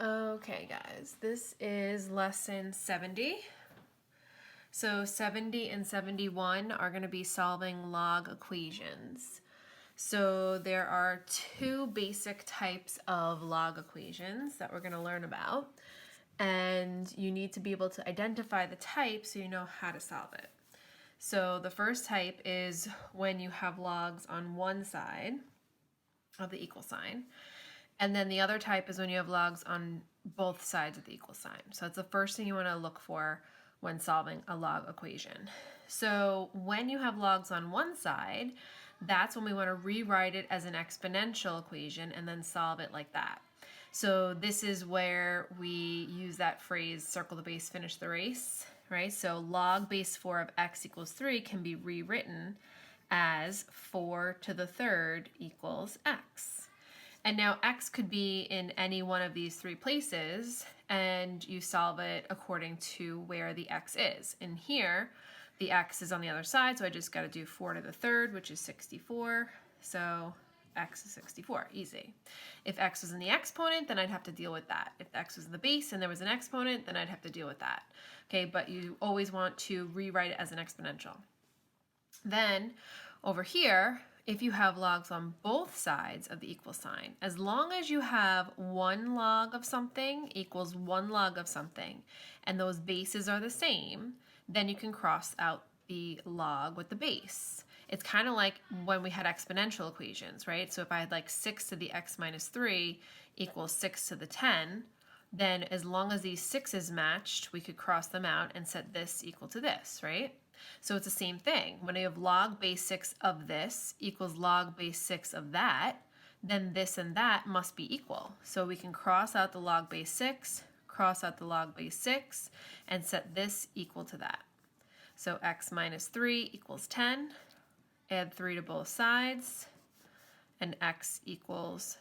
Okay, guys, this is lesson 70. So 70 and 71 are going to be solving log equations. So there are two basic types of log equations that we're going to learn about. And you need to be able to identify the type so you know how to solve it. So the first type is when you have logs on one side of the equal sign. And then the other type is when you have logs on both sides of the equal sign. So it's the first thing you want to look for when solving a log equation. So when you have logs on one side, that's when we want to rewrite it as an exponential equation and then solve it like that. So this is where we use that phrase, circle the base, finish the race, right? So log base 4 of x equals 3 can be rewritten as 4 to the third equals x. And now x could be in any one of these three places, and you solve it according to where the x is. And here, the x is on the other side, so I just got to do 4 to the third, which is 64. So x is 64, easy. If x was in the exponent, then I'd have to deal with that. If x was in the base and there was an exponent, then I'd have to deal with that. Okay, but you always want to rewrite it as an exponential. Then over here, if you have logs on both sides of the equal sign, as long as you have one log of something equals one log of something, and those bases are the same, then you can cross out the log with the base. It's kind of like when we had exponential equations, right? So if I had like 6 to the x minus 3 equals 6 to the 10, then as long as these 6's matched, we could cross them out and set this equal to this, right? So it's the same thing. When you have log base 6 of this equals log base 6 of that, then this and that must be equal. So we can cross out the log base 6, cross out the log base 6, and set this equal to that. So x minus 3 equals 10. Add 3 to both sides, and x equals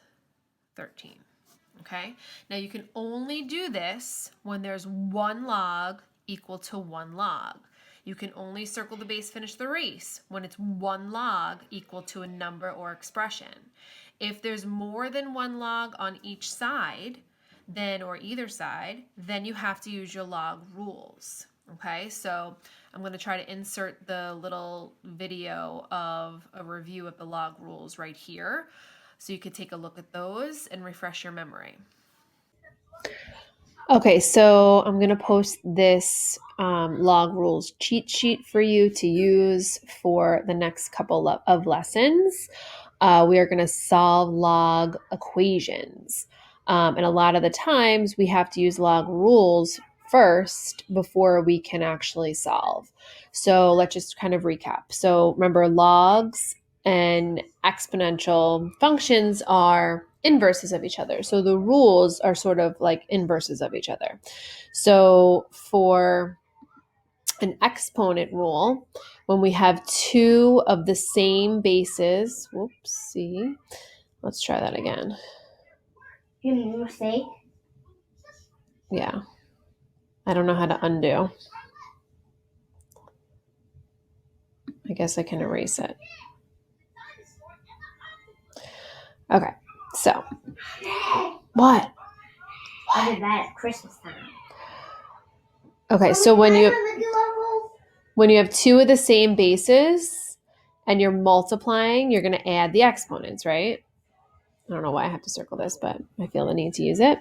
13. Okay? Now you can only do this when there's one log equal to one log. You can only circle the base, finish the race when it's one log equal to a number or expression. If there's more than one log on each side, or either side, then you have to use your log rules. Okay, so I'm going to try to insert the little video of a review of the log rules right here, so you could take a look at those and refresh your memory. Okay, so I'm going to post this log rules cheat sheet for you to use for the next couple of lessons. We are going to solve log equations. And a lot of the times we have to use log rules first before we can actually solve. So let's just kind of recap. So remember, logs and exponential functions are inverses of each other. So the rules are sort of like inverses of each other. So for an exponent rule, when we have two of the same bases, whoopsie, let's try that again. You made a mistake? Yeah. I don't know how to undo. I guess I can erase it. Okay, so what? I did that at Christmas time. Okay, so when you have two of the same bases and you're multiplying, you're going to add the exponents, right? I don't know why I have to circle this, but I feel the need to use it.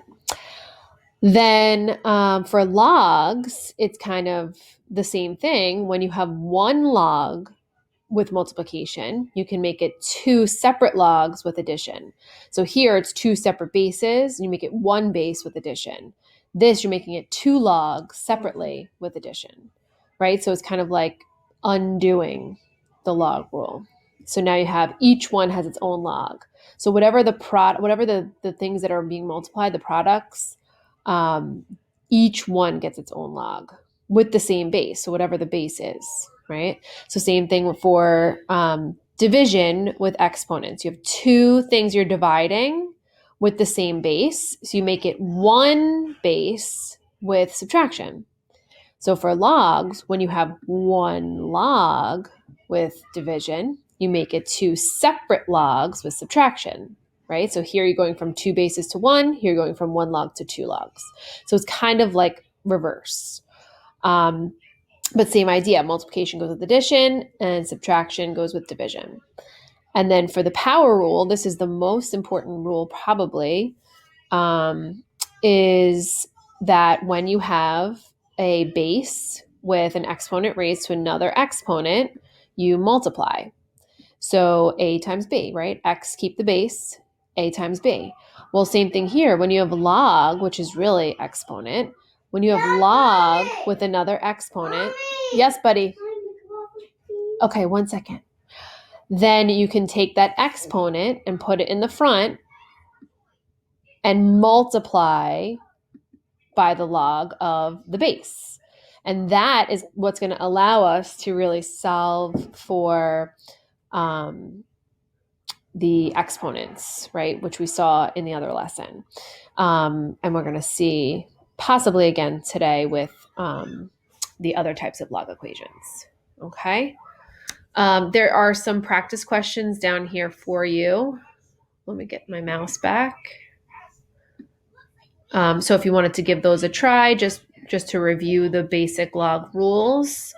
Then for logs, it's kind of the same thing. When you have one log with multiplication, you can make it two separate logs with addition. So here it's two separate bases, and you make it one base with addition. This, you're making it two logs separately with addition, right? So it's kind of like undoing the log rule. So now you have each one has its own log. So whatever the things that are being multiplied, the products, each one gets its own log with the same base. So whatever the base is, right? So same thing for division with exponents. You have two things you're dividing with the same base. So you make it one base with subtraction. So for logs, when you have one log with division, you make it two separate logs with subtraction. right? So here you're going from 2 bases to 1, here you're going from 1 log to 2 logs. So it's kind of like reverse. But same idea, multiplication goes with addition and subtraction goes with division. And then for the power rule, this is the most important rule probably, is that when you have a base with an exponent raised to another exponent, you multiply. So a times b, right? X keep the base, a times b. Well, same thing here. When you have log, which is really exponent, when you have log with another exponent, yes, buddy. Okay, 1 second. Then you can take that exponent and put it in the front and multiply by the log of the base. And that is what's going to allow us to really solve for the exponents, right? Which we saw in the other lesson. And we're going to see possibly again today with the other types of log equations. Okay. There are some practice questions down here for you. Let me get my mouse back. So if you wanted to give those a try, just to review the basic log rules.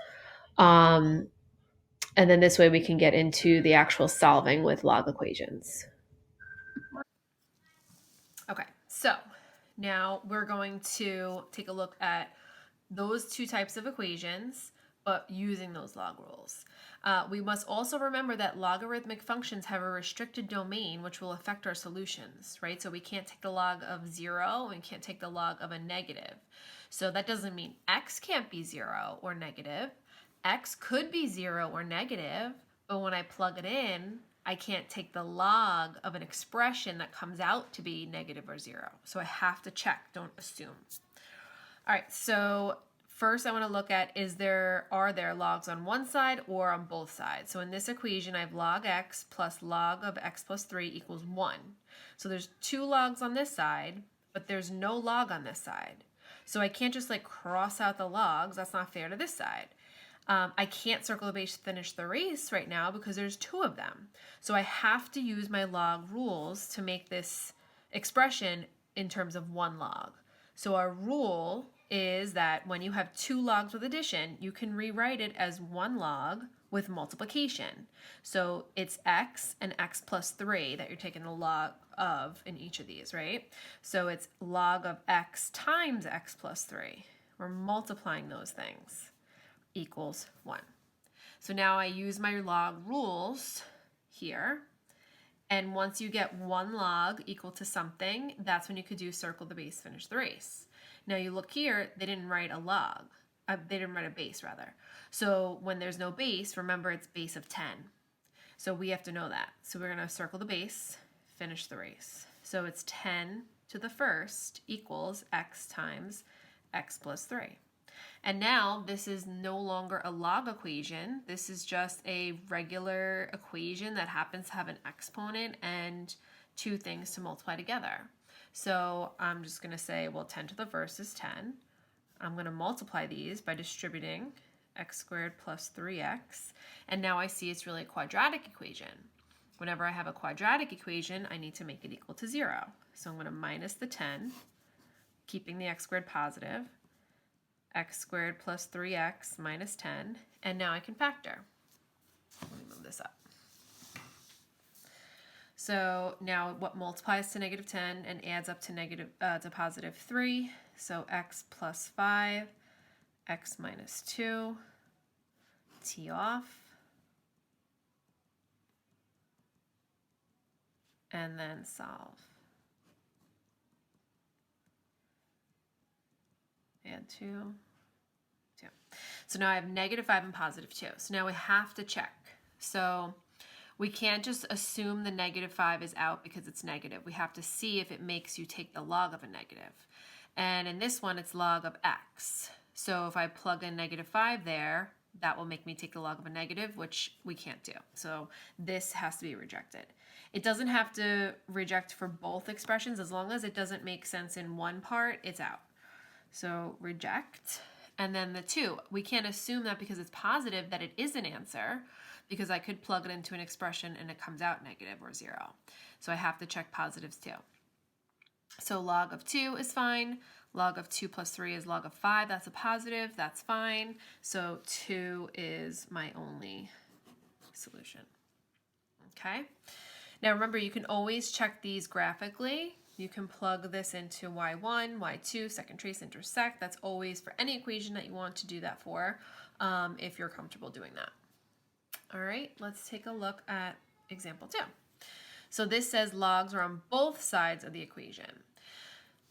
And then this way we can get into the actual solving with log equations. Okay, so now we're going to take a look at those 2 types of equations, but using those log rules. We must also remember that logarithmic functions have a restricted domain which will affect our solutions, right? So we can't take the log of 0 and can't take the log of a negative. So that doesn't mean x can't be 0 or negative. X could be 0 or negative, but when I plug it in, I can't take the log of an expression that comes out to be negative or 0. So I have to check, don't assume. All right, so first I want to look at are there logs on one side or on both sides? So in this equation, I have log x plus log of x plus 3 equals 1. So there's 2 logs on this side, but there's no log on this side. So I can't just like cross out the logs. That's not fair to this side. I can't circle the base to finish the race right now because there's 2 of them. So I have to use my log rules to make this expression in terms of 1 log. So our rule is that when you have 2 logs with addition, you can rewrite it as 1 log with multiplication. So it's x and x plus 3 that you're taking the log of in each of these, right? So it's log of x times x plus 3. We're multiplying those things. Equals 1. So now I use my log rules here. And once you get 1 log equal to something, that's when you could do circle the base, finish the race. Now you look here, they didn't write a log. They didn't write a base, rather. So when there's no base, remember it's base of 10. So we have to know that. So we're going to circle the base, finish the race. So it's 10 to the first equals x times x plus 3. And now this is no longer a log equation. This is just a regular equation that happens to have an exponent and 2 things to multiply together. So I'm just going to say, well, 10 to the first is 10. I'm going to multiply these by distributing x squared plus 3x. And now I see it's really a quadratic equation. Whenever I have a quadratic equation, I need to make it equal to 0. So I'm going to minus the 10, keeping the x squared positive, x squared plus 3x minus 10, and now I can factor. Let me move this up. So now what multiplies to negative 10 and adds up to positive 3? So x plus 5, x minus 2, t off, and then solve. Add 2, 2. So now I have negative 5 and positive 2. So now we have to check. So we can't just assume the negative 5 is out because it's negative. We have to see if it makes you take the log of a negative. And in this one, it's log of x. So if I plug in negative 5 there, that will make me take the log of a negative, which we can't do. So this has to be rejected. It doesn't have to reject for both expressions. As long as it doesn't make sense in one part, it's out. So reject. And then the 2, we can't assume that because it's positive that it is an answer. because I could plug it into an expression and it comes out negative or 0. So I have to check positives too. So log of 2 is fine. Log of 2 plus 3 is log of 5. That's a positive. That's fine. So 2 is my only solution. Okay. Now remember, you can always check these graphically. You can plug this into y1, y2, second trace intersect. That's always for any equation that you want to do that for, if you're comfortable doing that. All right, let's take a look at example 2. So this says logs are on both sides of the equation.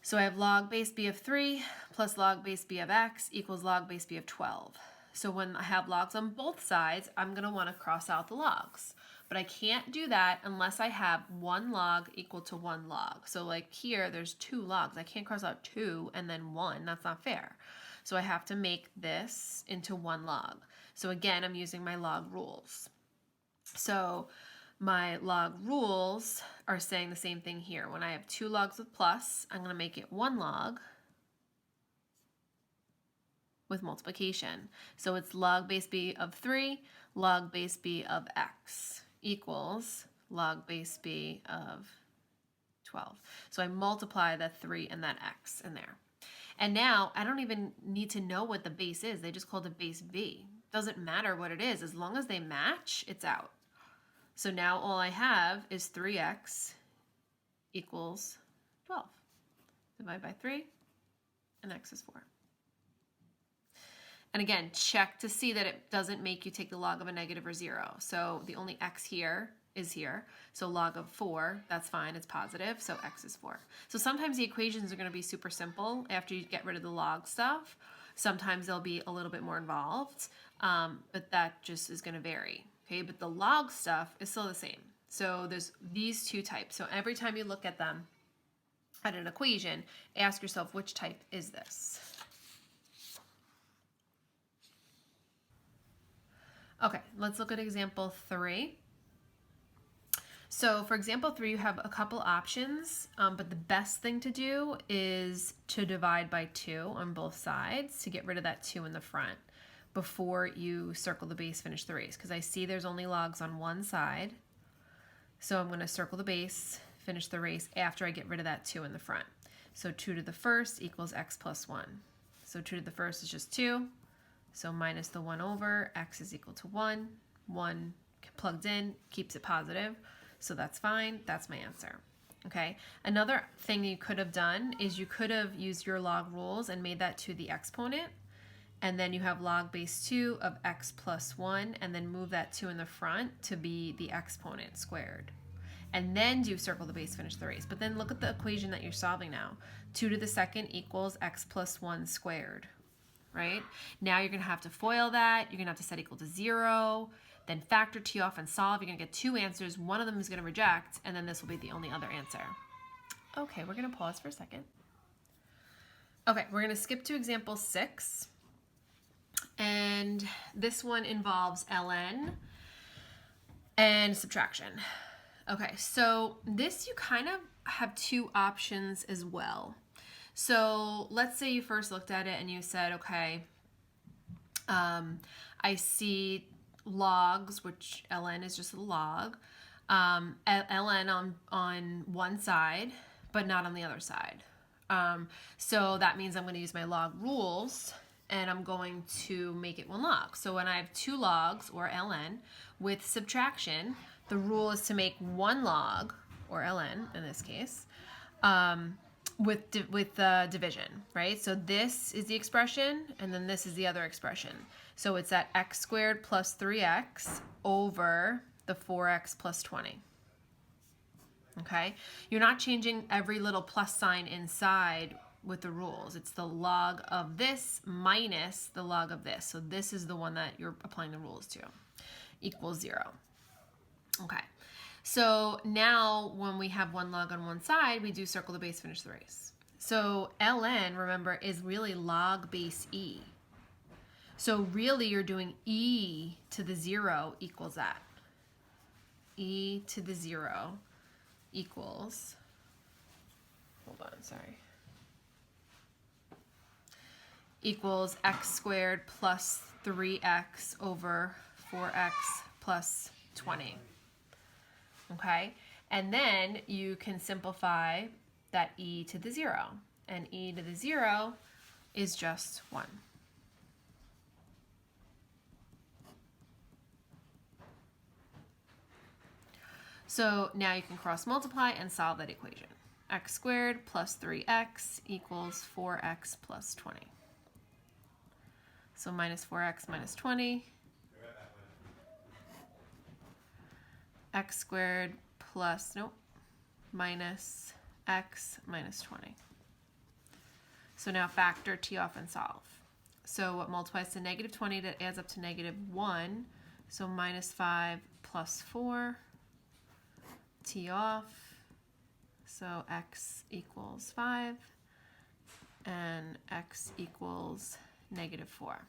So I have log base b of 3 plus log base b of x equals log base b of 12. So when I have logs on both sides, I'm going to want to cross out the logs. But I can't do that unless I have 1 log equal to 1 log. So like here, there's 2 logs. I can't cross out 2 and then 1. That's not fair. So I have to make this into 1 log. So again, I'm using my log rules. So my log rules are saying the same thing here. When I have 2 logs with plus, I'm going to make it 1 log with multiplication. So it's log base b of 3, log base b of x equals log base b of 12. So I multiply that 3 and that x in there. And now I don't even need to know what the base is. They just called it base b. Doesn't matter what it is. As long as they match, it's out. So now all I have is 3x equals 12. Divide by 3, and x is 4. And again, check to see that it doesn't make you take the log of a negative or 0. So the only x here is here. So log of 4, that's fine, it's positive, so x is 4. So sometimes the equations are going to be super simple after you get rid of the log stuff. Sometimes they'll be a little bit more involved, but that just is going to vary. Okay, but the log stuff is still the same. So there's these 2 types. So every time you look at them, at an equation, ask yourself, which type is this? Okay, let's look at example 3. So for example 3, you have a couple options, but the best thing to do is to divide by 2 on both sides to get rid of that 2 in the front before you circle the base, finish the race. Because I see there's only logs on one side. So I'm going to circle the base, finish the race after I get rid of that 2 in the front. So 2 to the first equals x plus 1. So 2 to the first is just 2. So minus the 1 over, x is equal to 1. 1 plugged in, keeps it positive. So that's fine. That's my answer. Okay. Another thing you could have done is you could have used your log rules and made that to the exponent. And then you have log base 2 of x plus 1, and then move that 2 in the front to be the exponent squared. And then do circle the base, finish the race. But then look at the equation that you're solving now. 2 to the second equals x plus 1 squared, right? Now you're going to have to FOIL that. You're going to have to set equal to 0, then factor t off and solve. You're going to get 2 answers. One of them is going to reject, and then this will be the only other answer. Okay, we're going to pause for a second. Okay, we're going to skip to example 6. And this one involves ln and subtraction. Okay, so this you kind of have 2 options as well. So let's say you first looked at it and you said, okay, I see logs, which ln is just a log, ln on one side, but not on the other side. So that means I'm going to use my log rules, and I'm going to make it 1 log. So when I have 2 logs, or ln, with subtraction, the rule is to make 1 log, or ln in this case, with division, right? So this is the expression, and then this is the other expression. So it's that x squared plus 3x over the 4x plus 20. Okay? You're not changing every little plus sign inside with the rules. It's the log of this minus the log of this. So this is the one that you're applying the rules to. Equals 0. Okay. So now when we have 1 log on one side, we do circle the base, finish the race. So ln, remember, is really log base e. So really you're doing e to the 0 equals that. E to the 0 equals, hold on, sorry, equals x squared plus 3x over 4x plus 20. Okay, and then you can simplify that e to the 0. And e to the 0 is just 1. So now you can cross multiply and solve that equation. X squared plus 3x equals 4x plus 20. So minus 4x minus 20. X squared plus, minus x minus 20. So now factor t off and solve. So what multiplies to negative 20, that adds up to negative 1. So minus 5 plus 4, t off. So x equals 5, and x equals negative 4.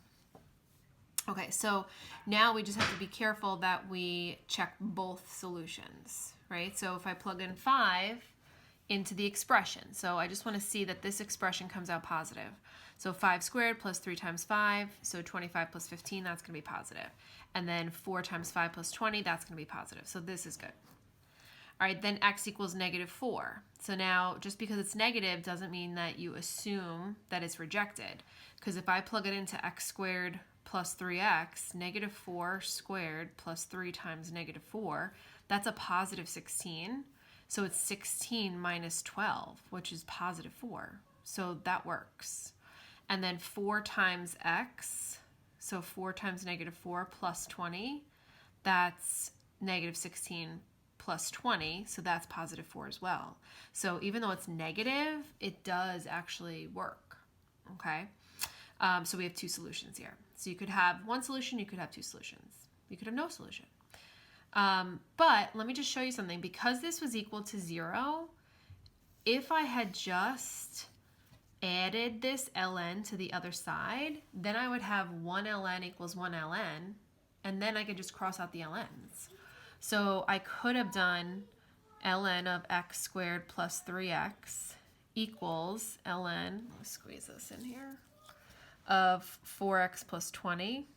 Okay, so now we just have to be careful that we check both solutions, right? So if I plug in 5 into the expression, so I just want to see that this expression comes out positive. So 5 squared plus 3 times 5, so 25 plus 15, that's going to be positive. And then 4 times 5 plus 20, that's going to be positive. So this is good. All right, then x equals negative 4. So now, just because it's negative doesn't mean that you assume that it's rejected. Because if I plug it into x squared plus 3x, negative 4 squared plus 3 times negative 4, that's a positive 16. So it's 16 minus 12, which is positive 4. So that works. And then 4 times x, so 4 times negative 4 plus 20, that's negative 16 plus 20, so that's positive 4 as well. So even though it's negative, it does actually work, okay? So we have two solutions here. So you could have one solution, you could have two solutions. You could have no solution. But let me just show you something. Because this was equal to 0, if I had just added this ln to the other side, then I would have 1 ln equals 1 ln, and then I could just cross out the ln's. So I could have done ln of x squared plus 3x equals ln, let's squeeze this in here, of 4x plus 20,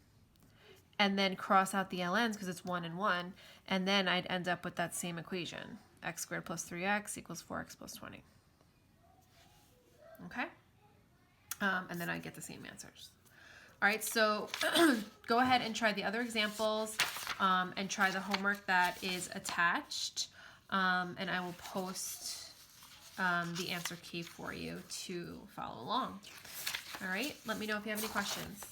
and then cross out the ln's because it's 1 and 1, and then I'd end up with that same equation, x squared plus 3x equals 4x plus 20. Okay? And then I get the same answers. All right, so go ahead and try the other examples and try the homework that is attached, and I will post the answer key for you to follow along. All right, let me know if you have any questions.